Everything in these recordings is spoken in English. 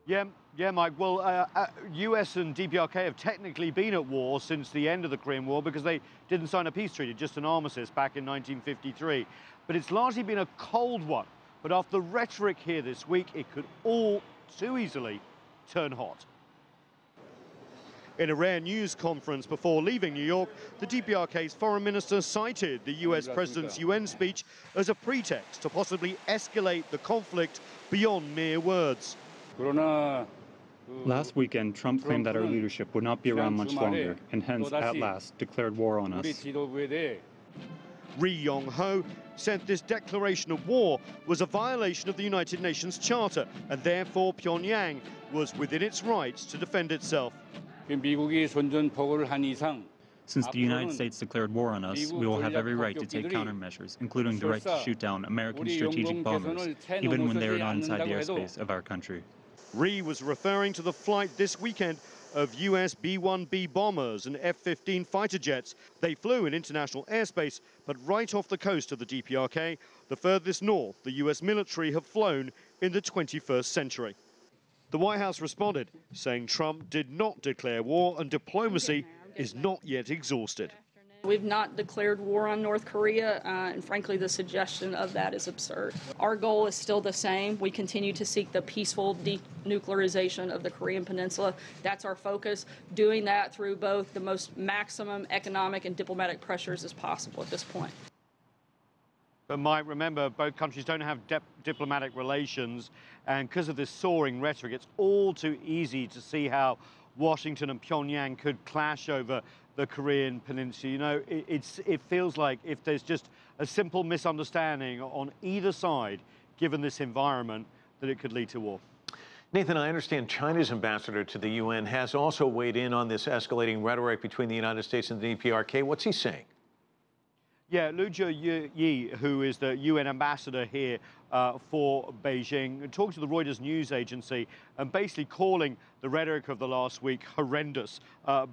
Yeah, Mike. Well, US and DPRK have technically been at war since the end of the Korean War because they didn't sign a peace treaty, just an armistice back in 1953. But it's largely been a cold one. But after the rhetoric here this week, it could all too easily turn hot. In a rare news conference before leaving New York, the DPRK's foreign minister cited the US president's UN speech as a pretext to possibly escalate the conflict beyond mere words. Last weekend, Trump claimed that our leadership would not be around much longer, and hence, at last, declared war on us. Ri Yong-ho said this declaration of war was a violation of the United Nations Charter, and therefore Pyongyang was within its rights to defend itself. Since the United States declared war on us, we will have every right to take countermeasures, including the right to shoot down American strategic bombers, even when they are not inside the airspace of our country. Ri was referring to the flight this weekend of US B-1B bombers and F-15 fighter jets. They flew in international airspace, but right off the coast of the DPRK, the furthest north the US military have flown in the 21st century. The White House responded, saying Trump did not declare war and diplomacy is not yet exhausted. We've not declared war on North Korea, and frankly, the suggestion of that is absurd. Our goal is still the same. We continue to seek the peaceful denuclearization of the Korean Peninsula. That's our focus, doing that through both the most maximum economic and diplomatic pressures as possible at this point. But Mike, remember, both countries don't have diplomatic relations, and because of this soaring rhetoric, it's all too easy to see how Washington and Pyongyang could clash over the Korean Peninsula. You know, it feels like if there's just a simple misunderstanding on either side, given this environment, that it could lead to war. Nathan, I understand China's ambassador to the UN has also weighed in on this escalating rhetoric between the United States and the DPRK. What's he saying? Yeah, Liu Yi, who is the UN ambassador here for Beijing, talked to the Reuters news agency and basically calling the rhetoric of the last week horrendous,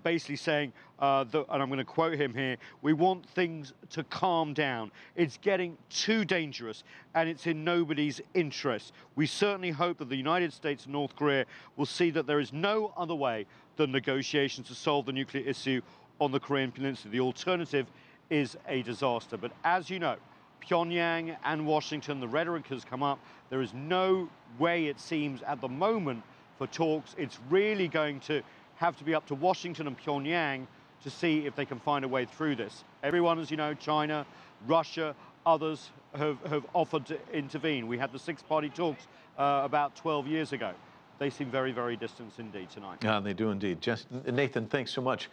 basically saying, and I'm going to quote him here, "We want things to calm down. It's getting too dangerous and it's in nobody's interest. We certainly hope that the United States and North Korea will see that there is no other way than negotiations to solve the nuclear issue on the Korean Peninsula. The alternative is a disaster." But as you know, Pyongyang and Washington, the rhetoric has come up. There is no way, it seems, at the moment for talks. It's really going to have to be up to Washington and Pyongyang to see if they can find a way through this. Everyone, as you know, China, Russia, others have offered to intervene. We had the six-party talks about 12 years ago. They seem very, very distant indeed tonight. Yeah, they do indeed. Nathan, thanks so much.